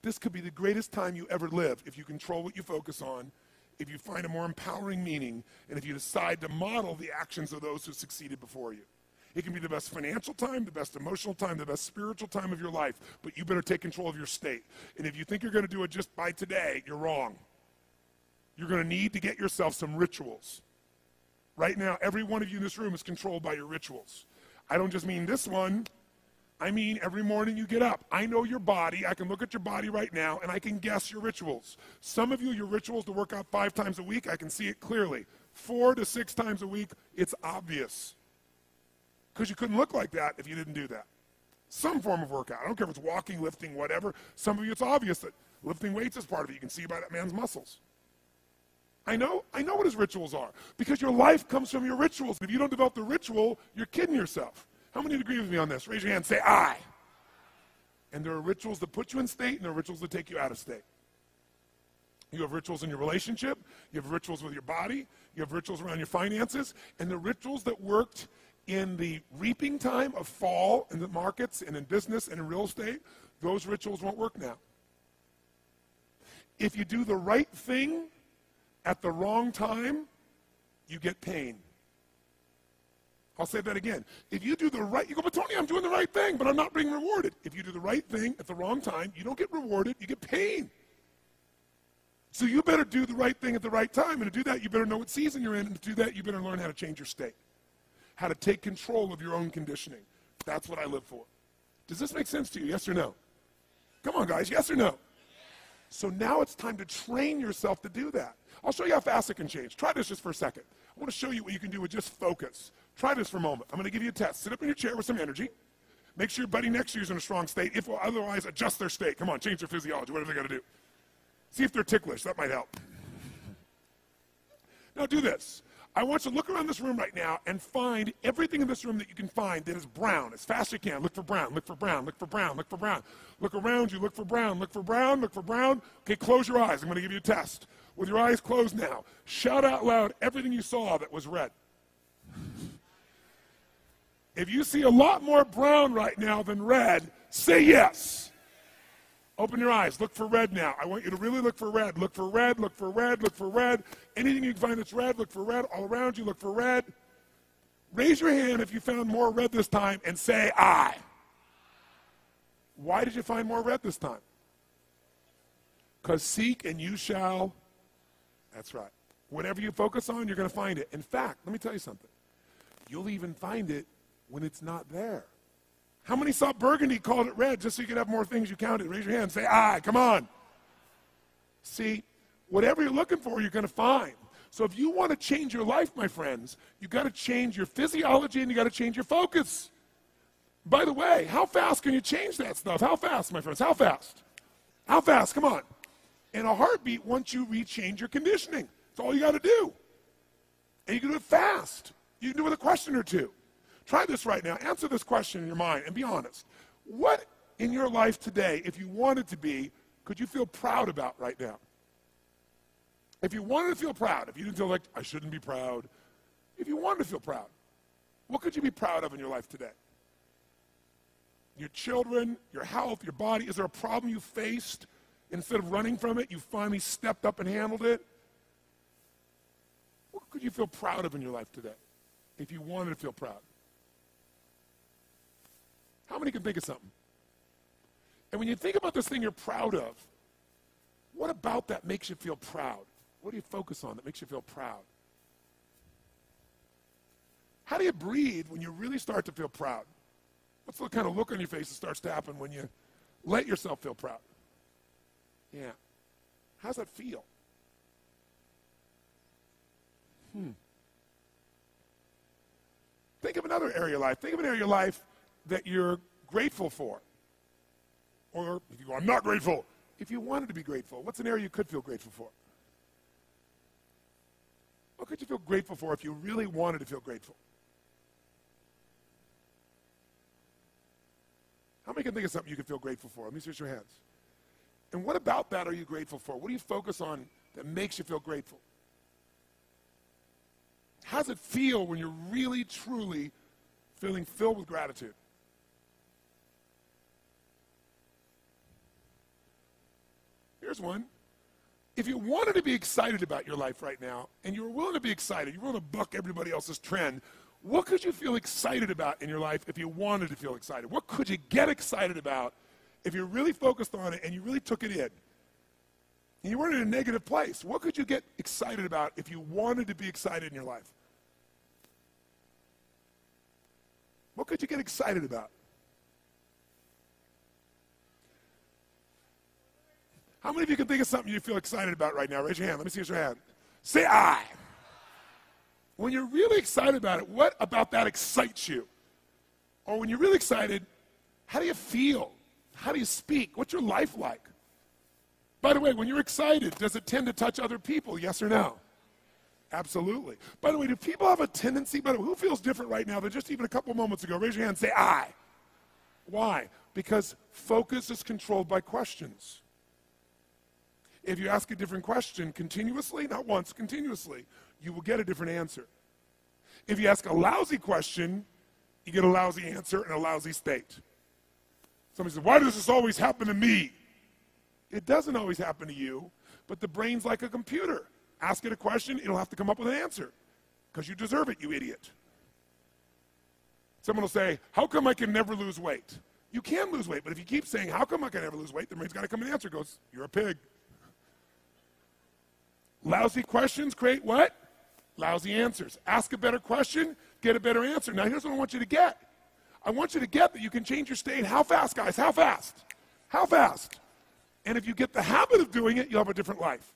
This could be the greatest time you ever live if you control what you focus on, if you find a more empowering meaning, and if you decide to model the actions of those who succeeded before you. It can be the best financial time, the best emotional time, the best spiritual time of your life, but you better take control of your state. And if you think you're going to do it just by today, you're wrong. You're going to need to get yourself some rituals. Right now, every one of you in this room is controlled by your rituals. I don't just mean this one. I mean every morning you get up. I know your body. I can look at your body right now, and I can guess your rituals. Some of you, your rituals to work out 5 times a week, I can see it clearly. 4 to 6 times a week, it's obvious. Because you couldn't look like that if you didn't do that. Some form of workout. I don't care if it's walking, lifting, whatever. Some of you, it's obvious that lifting weights is part of it. You can see by that man's muscles. I know what his rituals are. Because your life comes from your rituals. If you don't develop the ritual, you're kidding yourself. How many agree with me on this? Raise your hand, say I. And there are rituals that put you in state, and there are rituals that take you out of state. You have rituals in your relationship, you have rituals with your body, you have rituals around your finances, and the rituals that worked in the reaping time of fall in the markets and in business and in real estate, those rituals won't work now. If you do the right thing at the wrong time, you get pain. I'll say that again. If you do the right, you go, but Tony, I'm doing the right thing, but I'm not being rewarded. If you do the right thing at the wrong time, you don't get rewarded, you get pain. So you better do the right thing at the right time, and to do that, you better know what season you're in, and to do that, you better learn how to change your state, how to take control of your own conditioning. That's what I live for. Does this make sense to you, yes or no? Come on, guys, yes or no? So now it's time to train yourself to do that. I'll show you how fast it can change. Try this just for a second. I want to show you what you can do with just focus. Try this for a moment. I'm going to give you a test. Sit up in your chair with some energy. Make sure your buddy next to you is in a strong state. If otherwise, adjust their state. Come on, change their physiology, whatever they got to do. See if they're ticklish. That might help. Now do this. I want you to look around this room right now and find everything in this room that you can find that is brown as fast as you can. Look for brown, look for brown, look for brown, look for brown. Look around you, look for brown, look for brown, look for brown. Okay, close your eyes. I'm going to give you a test. With your eyes closed now, shout out loud everything you saw that was red. If you see a lot more brown right now than red, say yes. Open your eyes. Look for red now. I want you to really look for red. Look for red, look for red, look for red. Anything you can find that's red, look for red. All around you, look for red. Raise your hand if you found more red this time and say I. Why did you find more red this time? Because seek and you shall. That's right. Whatever you focus on, you're going to find it. In fact, let me tell you something. You'll even find it when it's not there. How many saw burgundy, called it red, just so you could have more things you counted? Raise your hand. Say, I. Come on. See, whatever you're looking for, you're going to find. So if you want to change your life, my friends, you've got to change your physiology and you've got to change your focus. By the way, how fast can you change that stuff? How fast, my friends? How fast? How fast? Come on. In a heartbeat, once you rechange your conditioning. That's all you got to do. And you can do it fast. You can do it with a question or two. Try this right now. Answer this question in your mind and be honest. What in your life today, if you wanted to be, could you feel proud about right now? If you wanted to feel proud, if you didn't feel like, I shouldn't be proud, if you wanted to feel proud, what could you be proud of in your life today? Your children, your health, your body. Is there a problem you faced? Instead of running from it, you finally stepped up and handled it? What could you feel proud of in your life today if you wanted to feel proud? How many can think of something? And when you think about this thing you're proud of, what about that makes you feel proud? What do you focus on that makes you feel proud? How do you breathe when you really start to feel proud? What's the kind of look on your face that starts to happen when you let yourself feel proud? Yeah. How's that feel? Think of another area of life. Think of an area of your life that you're grateful for. Or if you go, I'm not grateful. If you wanted to be grateful, what's an area you could feel grateful for? What could you feel grateful for if you really wanted to feel grateful? How many can think of something you could feel grateful for? Let me see your hands. And what about that are you grateful for? What do you focus on that makes you feel grateful? How does it feel when you're really, truly feeling filled with gratitude? Here's one. If you wanted to be excited about your life right now, and you were willing to be excited, you're willing to buck everybody else's trend, what could you feel excited about in your life if you wanted to feel excited? What could you get excited about if you really focused on it and you really took it in? And you weren't in a negative place. What could you get excited about if you wanted to be excited in your life? What could you get excited about? How many of you can think of something you feel excited about right now? Raise your hand. Let me see your hand. Say I. When you're really excited about it, what about that excites you? Or when you're really excited, how do you feel? How do you speak? What's your life like? By the way, when you're excited, does it tend to touch other people? Yes or no? Absolutely. By the way, do people have a tendency, by the way, who feels different right now than just even a couple moments ago? Raise your hand and say I. Why? Because focus is controlled by questions. If you ask a different question continuously, not once, continuously, you will get a different answer. If you ask a lousy question, you get a lousy answer and a lousy state. Somebody says, why does this always happen to me? It doesn't always happen to you, but the brain's like a computer. Ask it a question, it'll have to come up with an answer because you deserve it, you idiot. Someone will say, how come I can never lose weight? You can lose weight, but if you keep saying, how come I can never lose weight, the brain's got to come with an answer. It goes, you're a pig. Lousy questions create what? Lousy answers. Ask a better question, get a better answer. Now here's what I want you to get. I want you to get that you can change your state. How fast, guys? How fast? How fast? And if you get the habit of doing it, you'll have a different life.